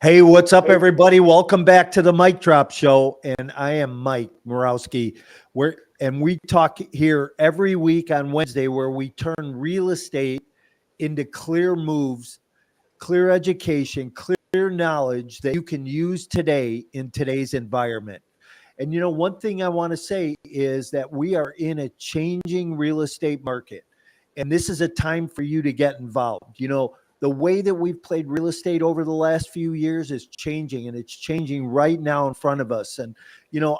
Hey, what's up, everybody? Welcome back to the Mic Drop Show, and I am Mike Morawski. We talk here every week on Wednesday, where we turn real estate into clear moves, clear education, clear knowledge that you can use today in today's environment. And one thing I want to say is that we are in a changing real estate market, and this is a time for you to get involved. The way that we've played real estate over the last few years is changing, and it's changing right now in front of us. And,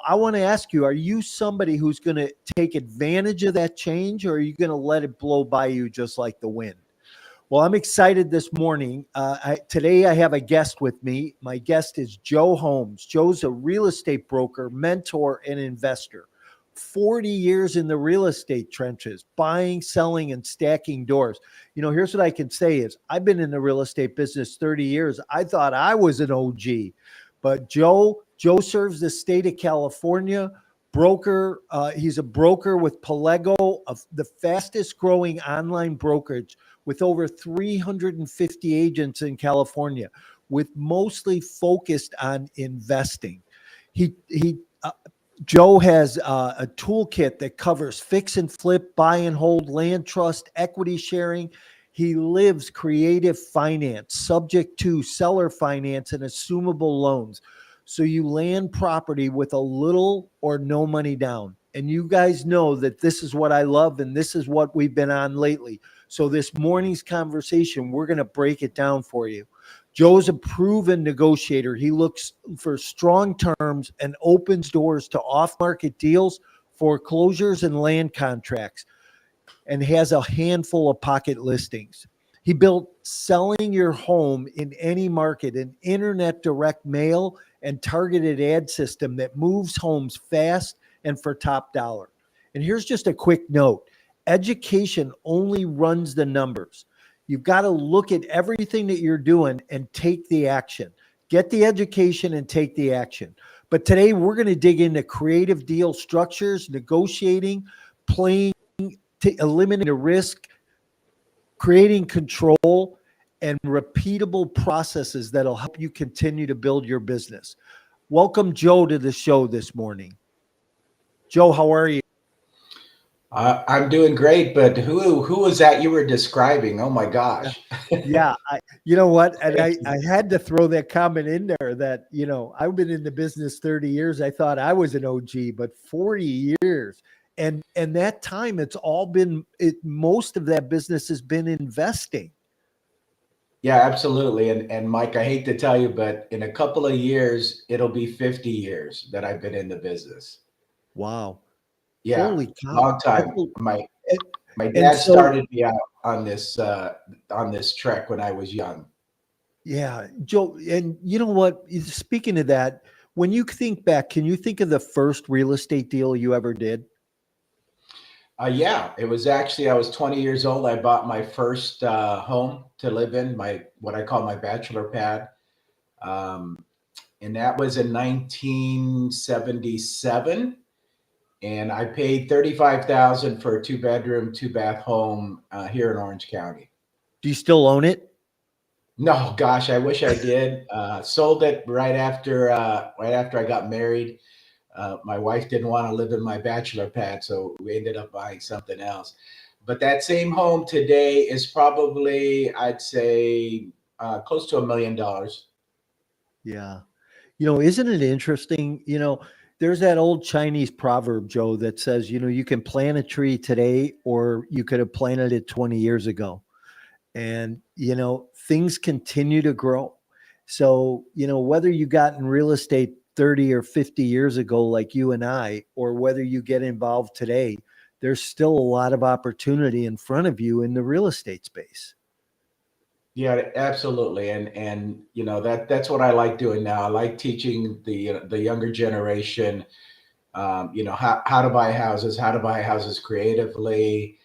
I want to ask you, are you somebody who's going to take advantage of that change, or are you going to let it blow by you just like the wind? Well, I'm excited this morning. Today I have a guest with me. My guest is Joe Holmes. Joe's a real estate broker, mentor, and investor. 40 years in the real estate trenches, buying, selling, and stacking doors. Here's what I can say is I've been in the real estate business 30 years. I thought I was an OG, but Joe serves the state of California. Broker. He's a broker with Palego, of the fastest growing online brokerage with over 350 agents in California, with mostly focused on investing. Joe has a toolkit that covers fix and flip, buy and hold, land trust, equity sharing. He lives creative finance, subject to seller finance and assumable loans. So you land property with a little or no money down. And you guys know that this is what I love, and this is what we've been on lately. So this morning's conversation, we're going to break it down for you. Joe's a proven negotiator. He looks for strong terms and opens doors to off-market deals, foreclosures, and land contracts, and has a handful of pocket listings. He built selling your home in any market, an internet direct mail and targeted ad system that moves homes fast and for top dollar. And here's just a quick note. Education only runs the numbers. You've got to look at everything that you're doing and take the action. Get the education and take the action. But today we're going to dig into creative deal structures, negotiating, playing to eliminate the risk, creating control, and repeatable processes that'll help you continue to build your business. Welcome, Joe, to the show this morning. Joe, how are you? I'm doing great, but who was that you were describing? Oh my gosh. Yeah, you know what? And I had to throw that comment in there that, I've been in the business 30 years. I thought I was an OG, but 40 years. And that time most of that business has been investing. Yeah, absolutely. And Mike, I hate to tell you, but in a couple of years, it'll be 50 years that I've been in the business. Wow. Yeah. Holy cow. Long time. My dad started me out on this trek when I was young. Yeah, Joe, and you know what? Speaking of that, when you think back, can you think of the first real estate deal you ever did? Yeah, it was actually, I was 20 years old. I bought my first home to live in, what I call my bachelor pad. And that was in 1977. And I paid $35,000 for a 2-bedroom, 2-bath home here in Orange County. Do you still own it? No, gosh, I wish I did. Sold it right after I got married. My wife didn't want to live in my bachelor pad, so we ended up buying something else. But that same home today is probably, I'd say, close to $1 million. Yeah. Isn't it interesting? There's that old Chinese proverb, Joe, that says, you can plant a tree today, or you could have planted it 20 years ago. And, things continue to grow. So, whether you got in real estate 30 or 50 years ago, like you and I, or whether you get involved today, there's still a lot of opportunity in front of you in the real estate space. Yeah, absolutely. And that's what I like doing now. I like teaching the younger generation, how to buy houses creatively,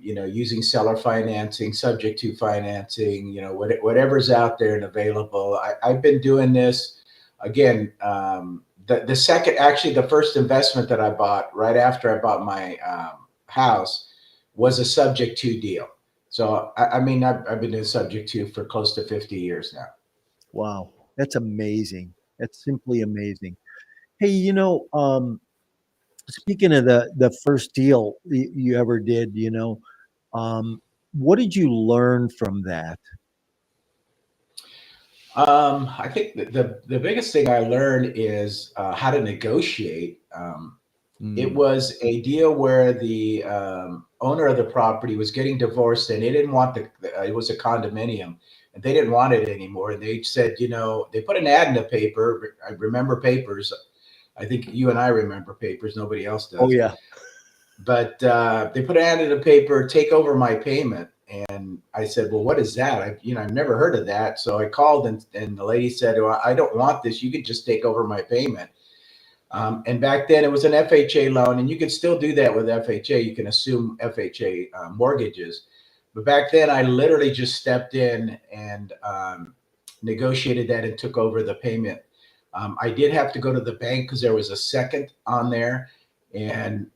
using seller financing, subject to financing, whatever's out there and available. I've been doing this again. The first investment that I bought right after I bought my house was a subject to deal. So, I've been doing subject to for close to 50 years now. Wow. That's amazing. That's simply amazing. Hey, speaking of the first deal you ever did, um, what did you learn from that? I think the biggest thing I learned is how to negotiate. It Mm. was a deal where the owner of the property was getting divorced, and they didn't want it was a condominium, and they didn't want it anymore. And they said, they put an ad in the paper. I remember papers. I think you and I remember papers. Nobody else Oh does. yeah. But they put an ad in the paper, take over my payment. And I said, well, what is that? I've never heard of that. So I called, and the lady said, well, I don't want this. You could just take over my payment. And back then it was an FHA loan, and you could still do that with FHA. You can assume FHA mortgages. But back then I literally just stepped in and negotiated that and took over the payment. I did have to go to the bank because there was a second on there. And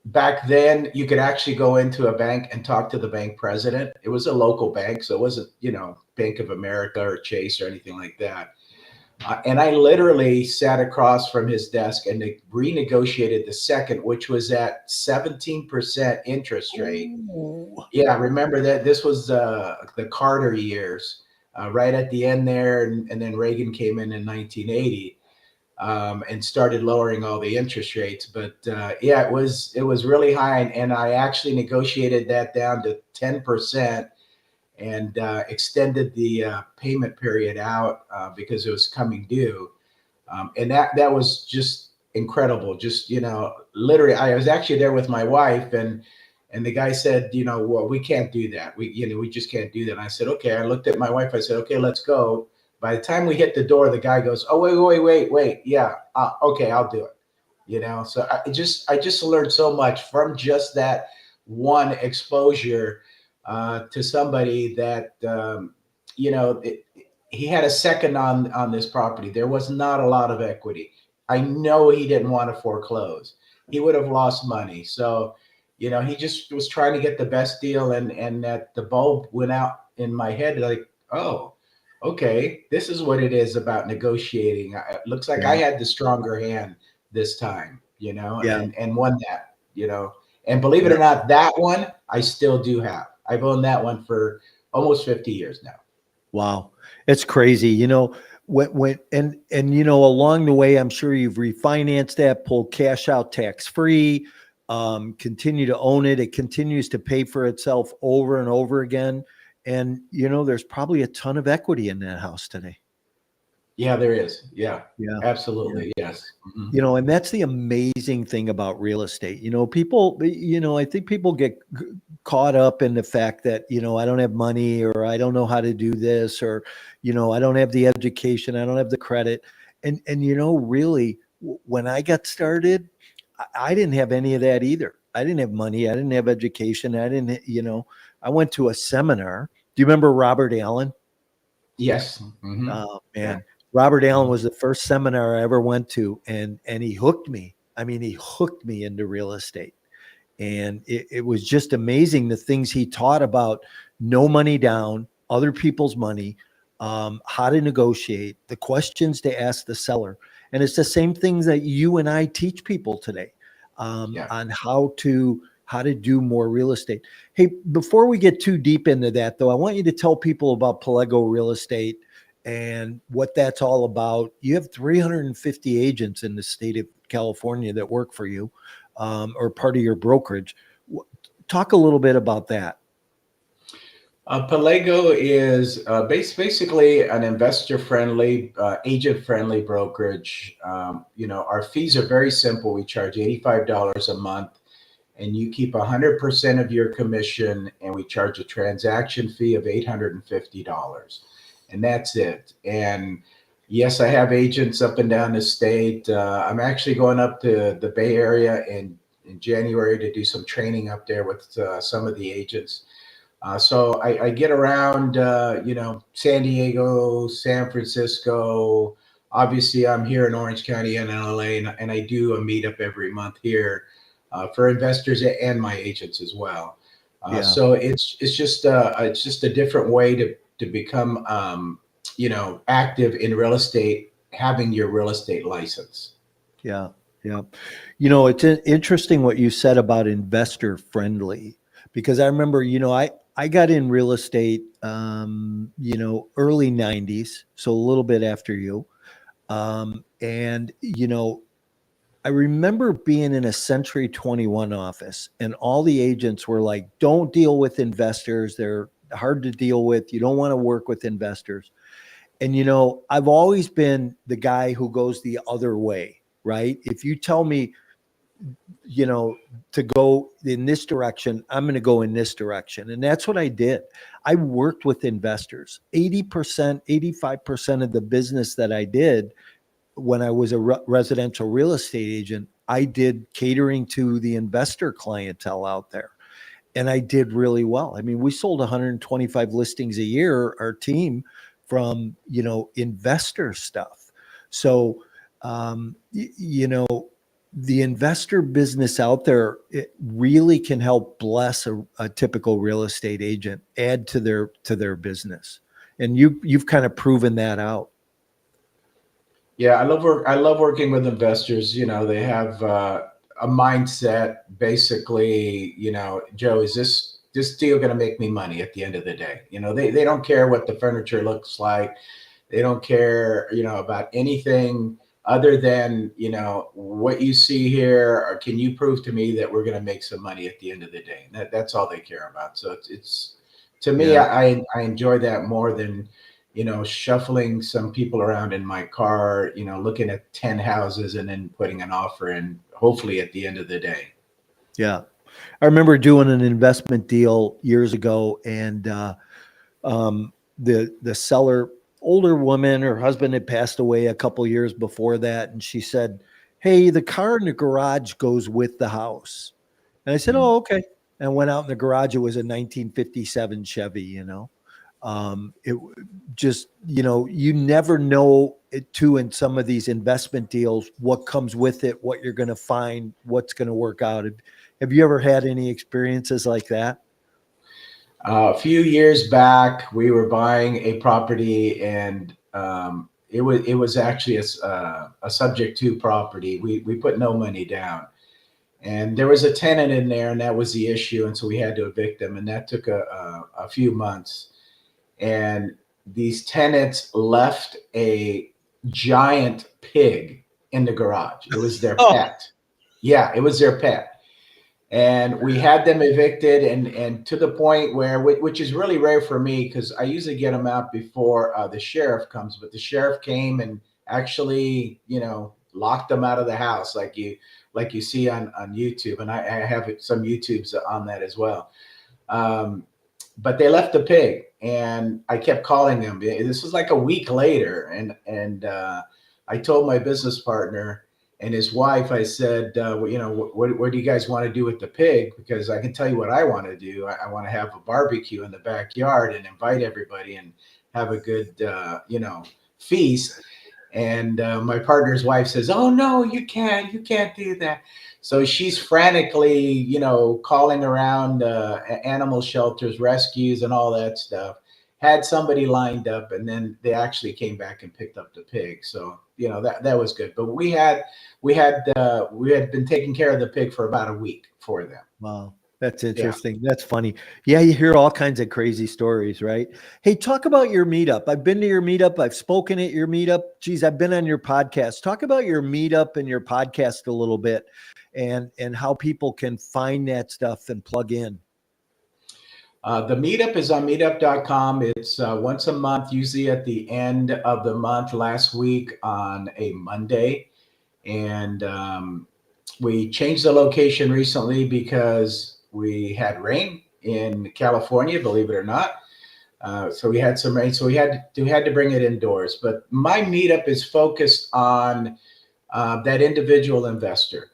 back then you could actually go into a bank and talk to the bank president. It was a local bank, so it wasn't, Bank of America or Chase or anything like that. And I literally sat across from his desk and renegotiated the second, which was at 17% interest rate. Ooh. Yeah, remember that this was the Carter years, right at the end there, and then Reagan came in 1980, and started lowering all the interest rates. But yeah, it was really high, and I actually negotiated that down to 10% and extended the payment period out because it was coming due. And that was just incredible. Just, literally, I was actually there with my wife, and the guy said, well, we can't do that. We just can't do that. And I said, okay. I looked at my wife. I said, okay, let's go. By the time we hit the door, the guy goes, oh, wait. Yeah. Okay, I'll do it. So I just learned so much from just that one exposure to somebody that, he had a second on this property. There was not a lot of equity. I know he didn't want to foreclose. He would have lost money. So, he just was trying to get the best deal, and that the bulb went out in my head like, oh, okay, this is what it is about negotiating. It looks like I Yeah. had the stronger hand this time, Yeah. and won that. And believe it Yeah. or not, that one I still do have. I've owned that one for almost 50 years now. Wow. It's crazy. Along the way, I'm sure you've refinanced that, pulled cash out tax free, continue to own it. It continues to pay for itself over and over again. And, there's probably a ton of equity in that house today. Yeah, there is. Yeah, Yeah. Yeah. absolutely. Yes. Mhm. And that's the amazing thing about real estate. I think people get caught up in the fact that, I don't have money, or I don't know how to do this, or, I don't have the education, I don't have the credit. And really, when I got started, I didn't have any of that either. I didn't have money. I didn't have education. I went to a seminar. Do you remember Robert Allen? Yes. Oh Yeah. man, Robert Allen Mhm. was the first seminar I ever went to, and he hooked me. I mean, he hooked me into real estate, and it was just amazing the things he taught about no money down, other people's money, how to negotiate, the questions to ask the seller, and it's the same things that you and I teach people today, Yeah. on how to do more real estate. Hey, before we get too deep into that, though, I want you to tell people about Palego Real Estate and what that's all about. You have 350 agents in the state of California that work for you, or part of your brokerage. Talk a little bit about that. Palego is basically an investor-friendly, agent-friendly brokerage. Our fees are very simple. We charge $85 a month, and you keep 100% of your commission, and we charge a transaction fee of $850, and that's it. And yes, I have agents up and down the state. I'm actually going up to the Bay Area in January to do some training up there with some of the agents. So I get around, San Diego, San Francisco. Obviously, I'm here in Orange County and LA, and I do a meetup every month here for investors and my agents as well. Yeah. So it's just a different way to become active in real estate, having your real estate license. Yeah. Yeah. It's interesting what you said about investor friendly, because I remember, I got in real estate, early 90s. So a little bit after you. And, I remember being in a Century 21 office and all the agents were like, don't deal with investors. They're hard to deal with. You don't want to work with investors. And, I've always been the guy who goes the other way, right? If you tell me, to go in this direction, I'm going to go in this direction. And that's what I did. I worked with investors. 80%, 85% of the business that I did when I was a residential real estate agent, I did catering to the investor clientele out there. And I did really well. I mean, we sold 125 listings a year, our team, from, investor stuff. So, the investor business out there, it really can help bless a typical real estate agent, add to their business. And you've kind of proven that out. Yeah, I love working with investors. They have a mindset. Basically, Joe, is this deal going to make me money at the end of the day? They don't care what the furniture looks like. They don't care, about anything other than, what you see here, or can you prove to me that we're going to make some money at the end of the day? That's all they care about. So it's to me, Yeah. I enjoy that more than, shuffling some people around in my car, looking at 10 houses and then putting an offer in, hopefully at the end of the day. Yeah. I remember doing an investment deal years ago, and the seller, older woman, her husband had passed away a couple years before that, and she said, "Hey, the car in the garage goes with the house." And I said, Mm. "Oh, okay." And went out in the garage. It was a 1957 Chevy. It just, you never know it too in some of these investment deals, what comes with it, what you're going to find, what's going to work out. Have you ever had any experiences like that? A few years back, we were buying a property, and it was actually a subject to property. We put no money down, and there was a tenant in there, and that was the issue, and so we had to evict them, and that took a few months. And these tenants left a giant pig in the garage. It was their Oh, pet. Yeah, it was their pet. And we had them evicted, and to the point where, which is really rare for me, because I usually get them out before the sheriff comes, but the sheriff came and actually, locked them out of the house, like you see on YouTube, and I have some YouTubes on that as well. Um, but they left the pig, and I kept calling them. This was like a week later, and I told my business partner and his wife, I said, what do you guys want to do with the pig? Because I can tell you what I want to do. I want to have a barbecue in the backyard and invite everybody and have a good, feast. And my partner's wife says, "Oh no, you can't do that." So she's frantically, calling around animal shelters, rescues, and all that stuff. Had somebody lined up, and then they actually came back and picked up the pig. So that was good. But we had been taking care of the pig for about a week for them. wow. That's Yeah. interesting. That's funny. Yeah, you hear all kinds of crazy stories, right? Hey, talk about your meetup. I've been to your meetup. I've spoken at your meetup. Geez, I've been on your podcast. Talk about your meetup and your podcast a little bit, and how people can find that stuff and plug in. The meetup is on meetup.com. It's once a month, usually at the end of the month. Last week on a Monday. And we changed the location recently because we had rain in California, believe it or not. So we had some rain, so we had to bring it indoors. But my meetup is focused on that individual investor,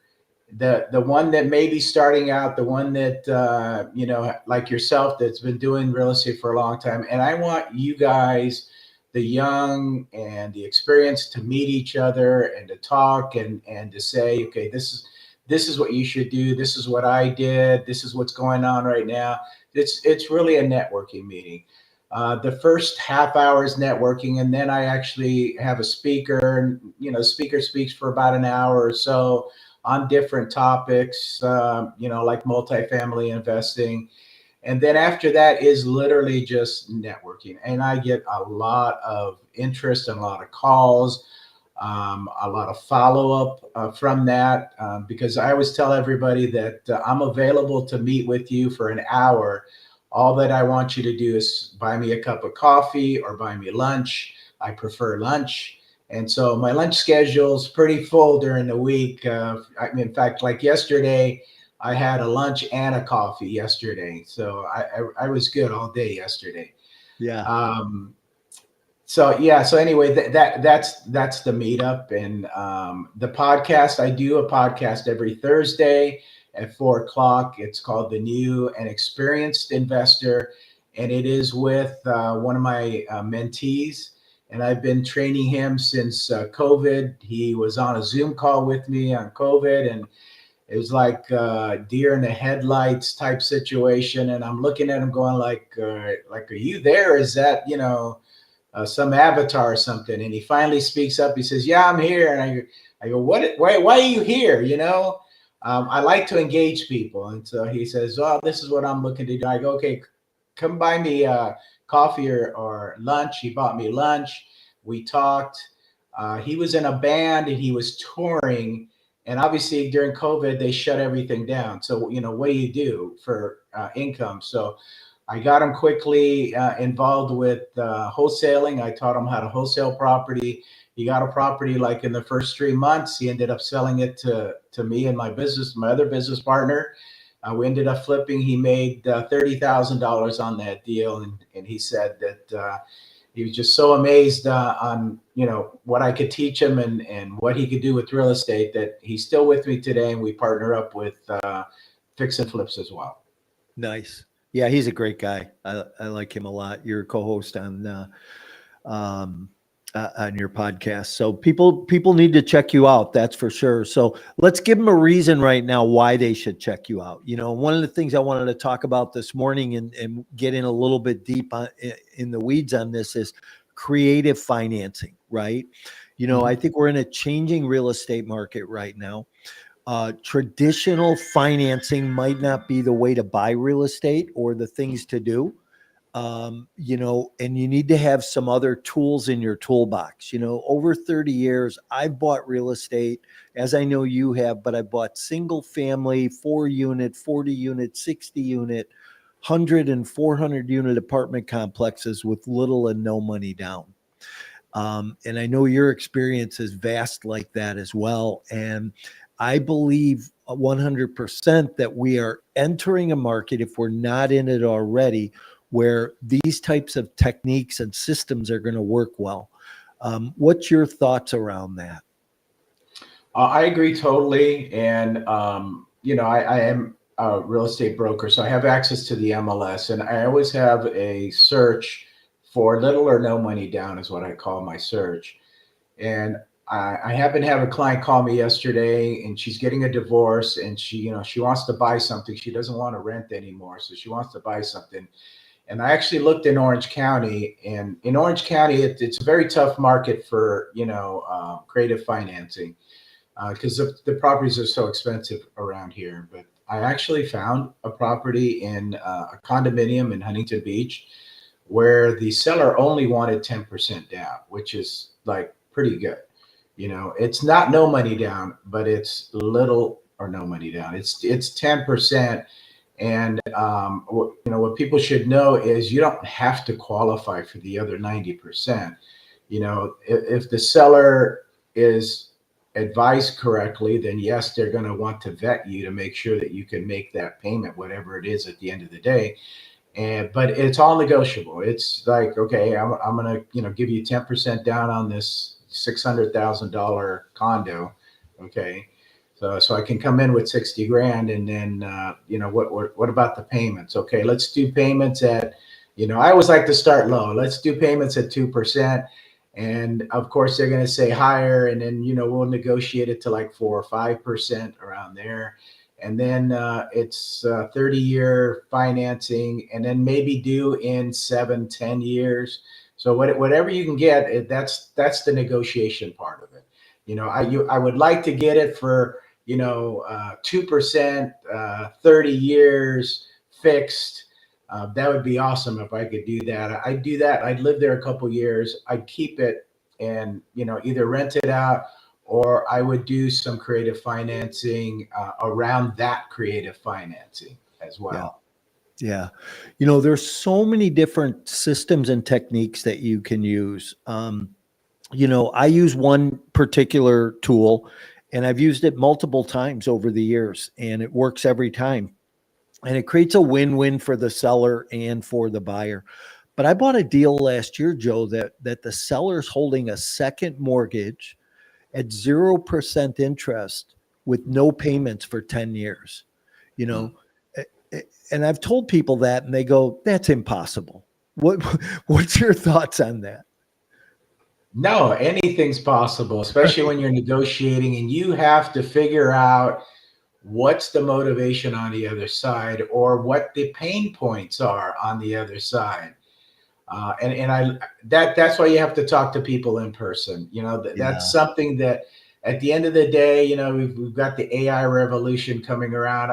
the one that may be starting out, the one that like yourself, that's been doing real estate for a long time. And I want you guys, the young and the experienced, to meet each other and to talk and to say, okay, this is what you should do. This is what I did. This is what's going on right now. It's really a networking meeting. The first half hour is networking, and then I actually have a speaker, and speaker speaks for about an hour or so on different topics, like multifamily investing. And then after that is literally just networking. And I get a lot of interest and a lot of calls, a lot of follow up from that, because I always tell everybody that I'm available to meet with you for an hour. All that I want you to do is buy me a cup of coffee or buy me lunch. I prefer lunch. And so my lunch schedule is pretty full during the week. In fact, like yesterday, I had a lunch and a coffee yesterday. So I was good all day yesterday. Yeah. So yeah. So anyway, that's the meetup, and the podcast. I do a podcast every Thursday at 4 o'clock. It's called The New and Experienced Investor, and it is with one of my mentees, and I've been training him since COVID. He was on a Zoom call with me on COVID, and it was like deer in the headlights type situation. And I'm looking at him going are you there? Is that, some avatar or something? And he finally speaks up. He says, yeah, I'm here. And I go, why are you here? I like to engage people. And so he says, well, this is what I'm looking to do. I go, okay, come buy me coffee or lunch. He bought me lunch. We talked. He was in a band and he was touring. And obviously during COVID, they shut everything down. So, what do you do for income? So I got him quickly involved with wholesaling. I taught him how to wholesale property. He got a property like in the first 3 months. He ended up selling it to me and my other business partner. We ended up flipping. He made $30,000 on that deal. And he said that he was just so amazed on, what I could teach him and what he could do with real estate, that he's still with me today. And we partner up with fix and flips as well. Nice. Yeah, he's a great guy. I like him a lot. You're a co-host on your podcast, so people need to check you out. That's for sure. So let's give them a reason right now why they should check you out. One of the things I wanted to talk about this morning and get in a little bit deep in the weeds on this is creative financing, right? I think we're in a changing real estate market right now. Traditional financing might not be the way to buy real estate or the things to do, and you need to have some other tools in your toolbox. Over 30 years, I've bought real estate, as I know you have, but I bought single family, 4-unit, 40-unit, 60-unit, 100 and 400-unit apartment complexes with little and no money down. And I know your experience is vast like that as well. And I believe 100% that we are entering a market, if we're not in it already, where these types of techniques and systems are going to work well. What's your thoughts around that? I agree totally. And, I am a real estate broker, so I have access to the MLS, and I always have a search for little or no money down is what I call my search. And I happen to have a client call me yesterday, and she's getting a divorce, and she wants to buy something. She doesn't want to rent anymore, so she wants to buy something. And I actually looked in Orange County, and in Orange County, it's a very tough market for creative financing because the properties are so expensive around here. But I actually found a property in a condominium in Huntington Beach where the seller only wanted 10% down, which is like pretty good. It's not no money down, but it's little or no money down. It's 10%. And what people should know is you don't have to qualify for the other 90%. If the seller is advised correctly, then yes, they're going to want to vet you to make sure that you can make that payment, whatever it is at the end of the day. But it's all negotiable. It's like, okay, I'm going to give you 10% down on this $600,000 condo. Okay. So I can come in with 60 grand, and then, what about the payments? Okay. Let's do payments at, I always like to start low. Let's do payments at 2%. And of course they're going to say higher, and then, we'll negotiate it to like 4 or 5% around there. and then it's 30-year financing, and then maybe due in 7, 10 years. So whatever you can get, that's the negotiation part of it. I would like to get it for 2%, 30 years fixed. That would be awesome if I could do that. I'd do that. I'd live there a couple years. I'd keep it and either rent it out, or I would do some creative financing around that creative financing as well. Yeah. There's so many different systems and techniques that you can use. I use one particular tool, and I've used it multiple times over the years, and it works every time. And it creates a win-win for the seller and for the buyer. But I bought a deal last year, Joe, that the seller's holding a second mortgage at 0% interest with no payments for 10 years. You know, and I've told people that, and they go, "That's impossible." What's your thoughts on that? No, anything's possible, especially when you're negotiating and you have to figure out what's the motivation on the other side, or what the pain points are on the other side. That's why you have to talk to people in person. That's something that at the end of the day, we've got the AI revolution coming around.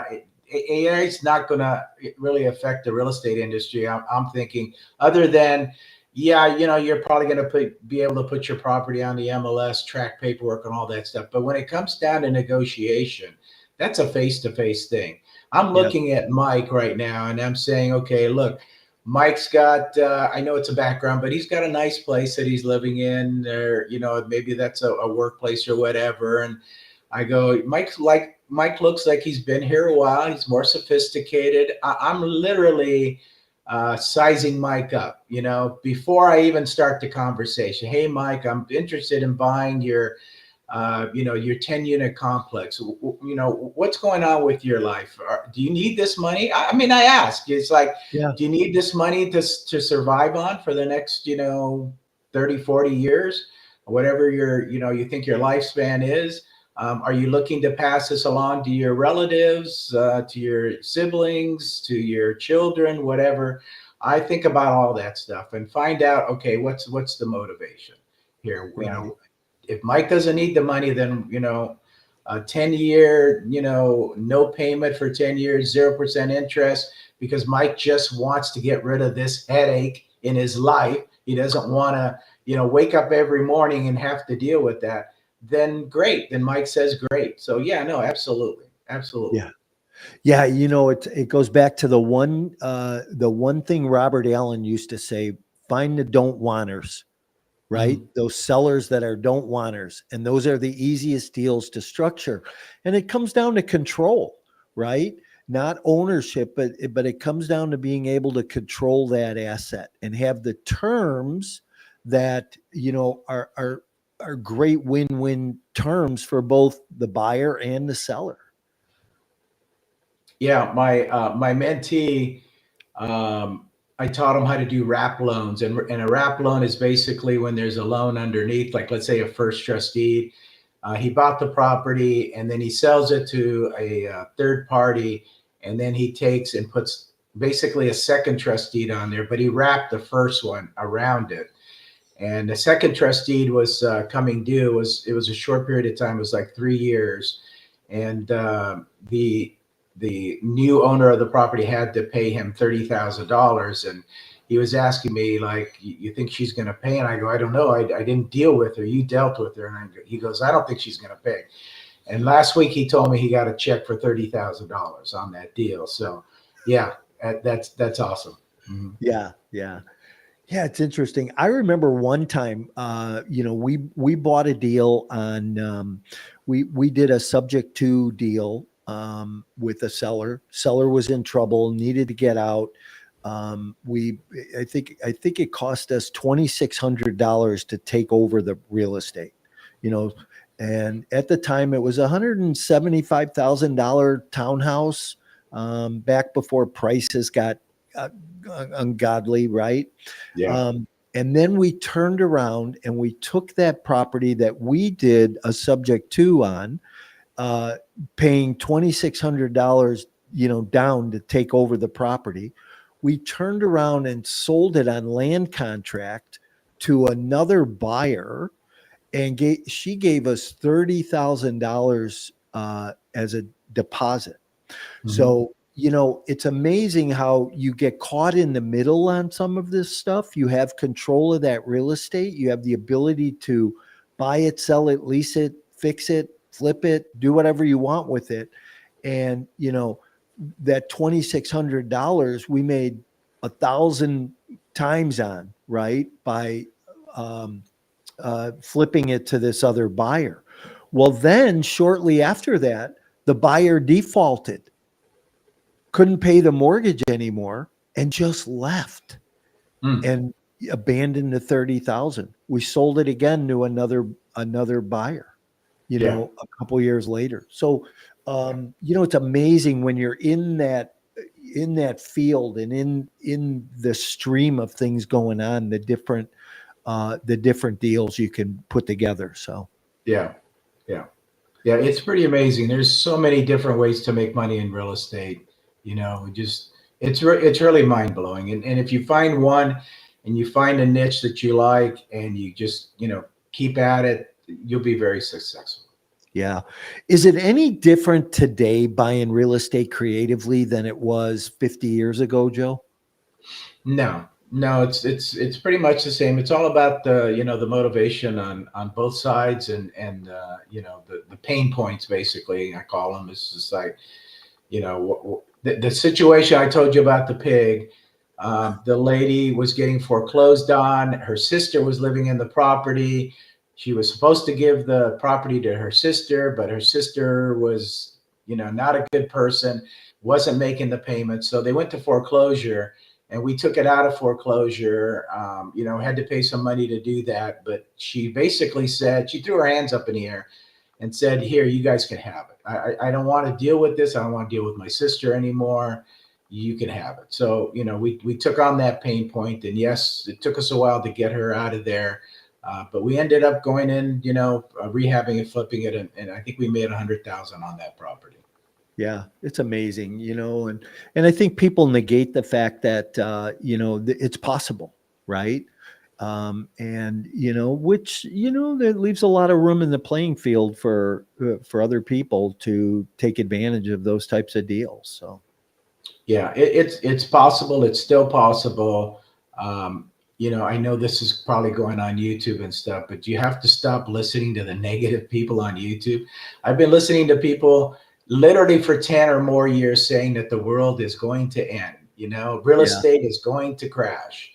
AI is not going to really affect the real estate industry. I'm thinking, other than, yeah, you're probably going to be able to put your property on the MLS, track paperwork and all that stuff. But when it comes down to negotiation, that's a face-to-face thing. I'm looking at Mike right now, and I'm saying, okay, look, Mike's got, I know it's a background, but he's got a nice place that he's living in, or, maybe that's a workplace or whatever. And I go, Mike looks like he's been here a while. He's more sophisticated. I'm literally sizing Mike up, before I even start the conversation. Hey, Mike, I'm interested in buying your 10-unit complex. What's going on with your life? Do you need this money? I mean, I ask. It's like, do you need this money to survive on for the next, 30, 40 years, whatever you think your lifespan is? Are you looking to pass this along to your relatives, to your siblings, to your children, whatever? I think about all that stuff and find out, okay, what's the motivation here? Right. If Mike doesn't need the money, then, a 10-year, no payment for 10 years, 0% interest, because Mike just wants to get rid of this headache in his life. He doesn't want to, wake up every morning and have to deal with that. Then great. Then Mike says great. So yeah, no, absolutely. Absolutely. Yeah. It goes back to the one thing Robert Allen used to say: find the don't wanters. Right? Those sellers that are don't wanters. And those are the easiest deals to structure. And it comes down to control, right? Not ownership, but it comes down to being able to control that asset and have the terms that, are great win-win terms for both the buyer and the seller. Yeah. My mentee, I taught him how to do wrap loans, and a wrap loan is basically when there's a loan underneath, like let's say a first trust deed. He bought the property and then he sells it to a third party, and then he takes and puts basically a second trust deed on there, but he wrapped the first one around it. And the second trust deed was coming due. It was a short period of time. It was like 3 years, and the new owner of the property had to pay him $30,000. And he was asking me, like, you think she's going to pay? And I go, I don't know. I didn't deal with her. You dealt with her. And he goes, I don't think she's going to pay. And last week he told me he got a check for $30,000 on that deal. So yeah, that's awesome. Mm-hmm. Yeah. Yeah, it's interesting. I remember one time, we bought a deal on, we did a subject to deal with a seller. Seller was in trouble, needed to get out. I think it cost us $2,600 to take over the real estate, and at the time it was $175,000 townhouse, back before prices got ungodly, right? Yeah. And then we turned around and we took that property that we did a subject to on, paying $2,600, down to take over the property. We turned around and sold it on land contract to another buyer, and she gave us $30,000 as a deposit. So, it's amazing how you get caught in the middle on some of this stuff. You have control of that real estate. You have the ability to buy it, sell it, lease it, fix it, flip it, do whatever you want with it. And, that $2,600 we made 1,000 times on, right? By flipping it to this other buyer. Well, then shortly after that, the buyer defaulted, couldn't pay the mortgage anymore, and just left and abandoned the 30,000. We sold it again to another buyer, a couple years later. So, it's amazing when you're in that field and in the stream of things going on, the different deals you can put together. So, yeah. It's pretty amazing. There's so many different ways to make money in real estate. It's really mind blowing. And if you find one and you find a niche that you like and you just, keep at it, you'll be very successful. Yeah. Is it any different today buying real estate creatively than it was 50 years ago, Joe? No, it's pretty much the same. It's all about the motivation on both sides and the pain points, basically, I call them. It's just like, the situation I told you about the pig. The lady was getting foreclosed on. Her sister was living in the property. She was supposed to give the property to her sister, but her sister was, not a good person, wasn't making the payments. So they went to foreclosure, and we took it out of foreclosure. Had to pay some money to do that. But she basically said, she threw her hands up in the air and said, here, you guys can have it. I don't want to deal with this. I don't want to deal with my sister anymore. You can have it. So, we took on that pain point, and yes, it took us a while to get her out of there. But we ended up going in, rehabbing and flipping it. And I think we made 100,000 on that property. Yeah, it's amazing, and I think people negate the fact that, it's possible, right? And, which, that leaves a lot of room in the playing field for other people to take advantage of those types of deals. So, yeah, it's possible. It's still possible. I know this is probably going on YouTube and stuff, but you have to stop listening to the negative people on YouTube. I've been listening to people literally for 10 or more years saying that the world is going to end. Real estate is going to crash.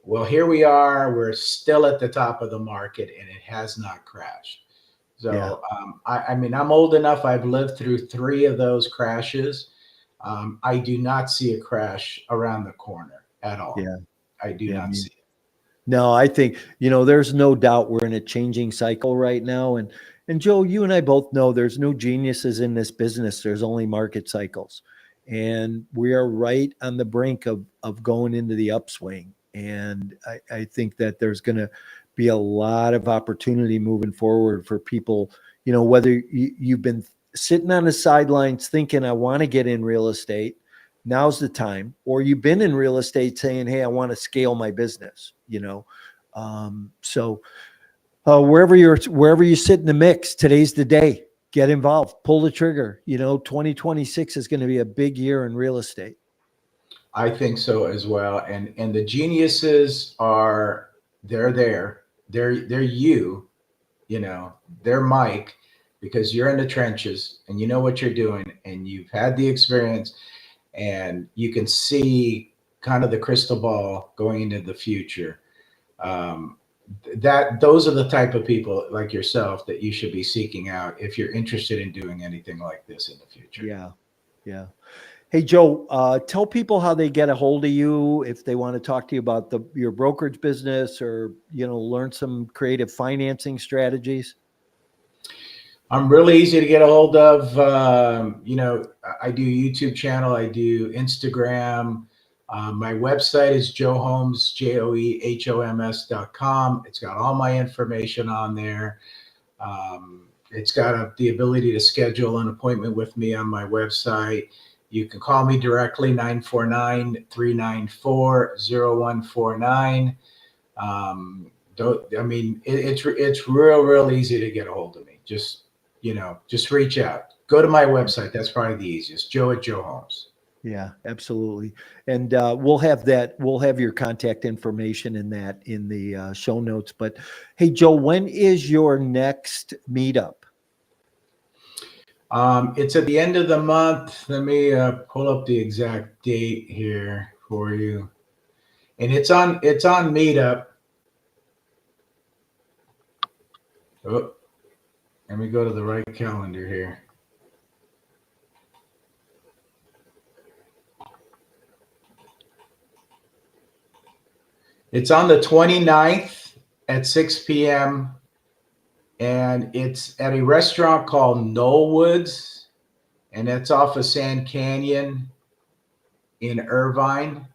Well, here we are. We're still at the top of the market, and it has not crashed. So, I'm old enough. I've lived through 3 of those crashes. I do not see a crash around the corner at all. Yeah, I do not see it. No, I think, there's no doubt we're in a changing cycle right now. And Joe, you and I both know there's no geniuses in this business. There's only market cycles. And we are right on the brink of going into the upswing. And I think that there's going to be a lot of opportunity moving forward for people, whether you've been sitting on the sidelines thinking, I want to get in real estate, now's the time, or you've been in real estate saying, hey, I want to scale my business, so wherever you sit in the mix, today's the day. Get involved, pull the trigger. 2026 is going to be a big year in real estate. I think so as well. And the geniuses they're there. They're you, they're Mike, because you're in the trenches and you know what you're doing and you've had the experience and you can see kind of the crystal ball going into the future. Those are the type of people like yourself that you should be seeking out if you're interested in doing anything like this in the future. Yeah. Hey, Joe, tell people how they get a hold of you if they want to talk to you about your brokerage business or, learn some creative financing strategies. I'm really easy to get a hold of. I do YouTube channel. I do Instagram. My website is joehoms, JOEHOMS.com. It's got all my information on there. It's got the ability to schedule an appointment with me on my website. You can call me directly, 949-394-0149. It's real easy to get a hold of me. Just reach out. Go to my website. That's probably the easiest. Joe at Joe Holmes. Yeah, absolutely. And we'll have that. We'll have your contact information in the show notes. But hey, Joe, when is your next meetup? It's at the end of the month. Let me pull up the exact date here for you. And it's on Meetup. Oh, let me go to the right calendar here. It's on the 29th at 6 p.m. and it's at a restaurant called Knollwoods, and that's off of Sand Canyon in Irvine.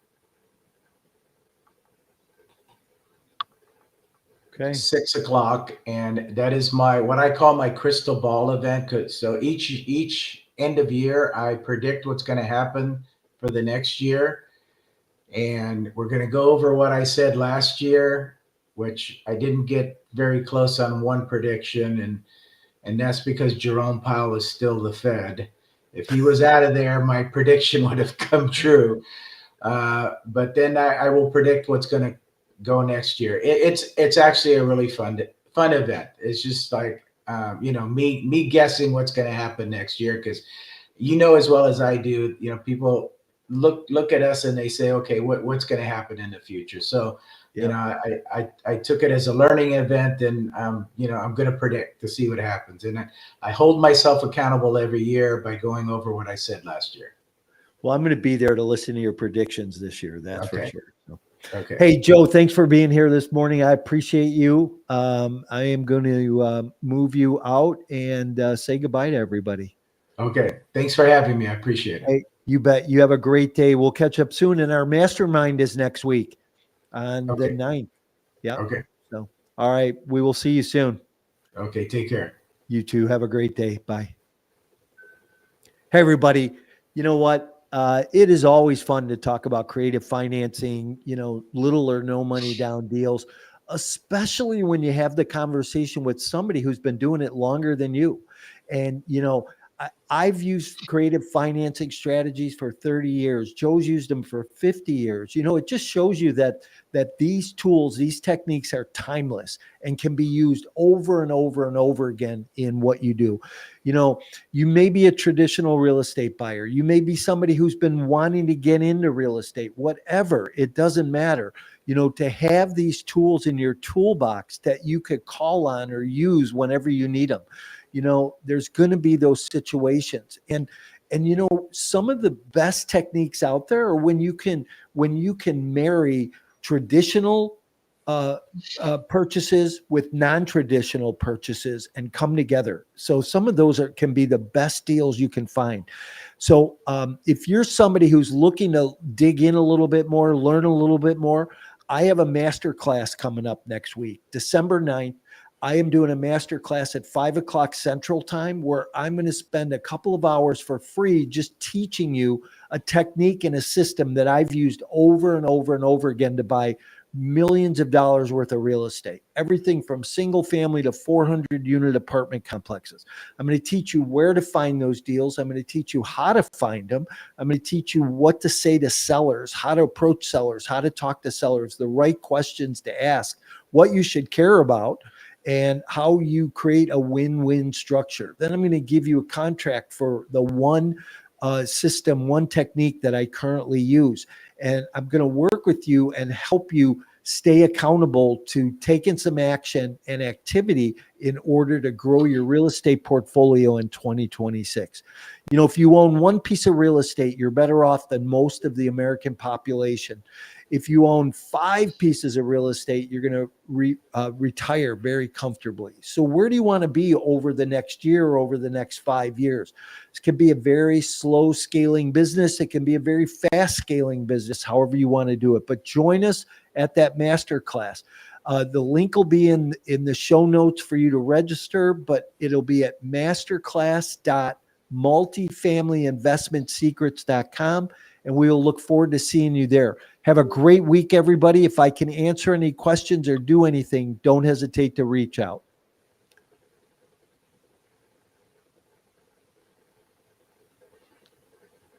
Okay. 6 o'clock, and that is what I call my crystal ball event. So each end of year, I predict what's going to happen for the next year, and we're going to go over what I said last year, which I didn't get very close on one prediction, and that's because Jerome Powell is still the Fed. If he was out of there, my prediction would have come true. But then I will predict what's going to go next year. It's actually a really fun event. It's just like me guessing what's going to happen next year, because as well as I do, people look at us and they say, okay, what's going to happen in the future? So I took it as a learning event, and I'm going to predict to see what happens, and I hold myself accountable every year by going over what I said last year. Well, I'm going to be there to listen to your predictions this year. That's okay. for sure. So. Okay. Hey, Joe, thanks for being here this morning. I appreciate you. I am going to move you out and say goodbye to everybody. Okay. Thanks for having me. I appreciate it. Hey, you bet. You have a great day. We'll catch up soon. And our mastermind is next week on the 9th. Yeah. Okay. So, all right. We will see you soon. Okay. Take care. You too. Have a great day. Bye. Hey, everybody. You know what? It is always fun to talk about creative financing, little or no money down deals, especially when you have the conversation with somebody who's been doing it longer than you. And, I've used creative financing strategies for 30 years. Joe's used them for 50 years. It just shows you that these tools, these techniques are timeless and can be used over and over and over again in what you do. You may be a traditional real estate buyer. You may be somebody who's been wanting to get into real estate, whatever. It doesn't matter. To have these tools in your toolbox that you could call on or use whenever you need them. There's going to be those situations. And some of the best techniques out there are when you can marry traditional purchases with non-traditional purchases and come together. So some of those can be the best deals you can find. So if you're somebody who's looking to dig in a little bit more, learn a little bit more, I have a master class coming up next week, December 9th. I am doing a master class at 5 o'clock Central Time, where I'm going to spend a couple of hours for free just teaching you a technique and a system that I've used over and over and over again to buy millions of dollars worth of real estate, everything from single family to 400 unit apartment complexes. I'm going to teach you where to find those deals. I'm going to teach you how to find them. I'm going to teach you what to say to sellers, how to approach sellers, how to talk to sellers, the right questions to ask, what you should care about, and how you create a win-win structure. Then I'm going to give you a contract for the one system, one technique that I currently use. And I'm going to work with you and help you stay accountable to taking some action and activity in order to grow your real estate portfolio in 2026. If you own one piece of real estate, you're better off than most of the American population. If you own 5 pieces of real estate, you're going to retire very comfortably. So where do you want to be over the next year or over the next 5 years? This can be a very slow scaling business. It can be a very fast scaling business, however you want to do it. But join us at that master class. The link will be in the show notes for you to register, but it'll be at masterclass.multifamilyinvestmentsecrets.com, and we will look forward to seeing you there. Have a great week, everybody. If I can answer any questions or do anything, don't hesitate to reach out.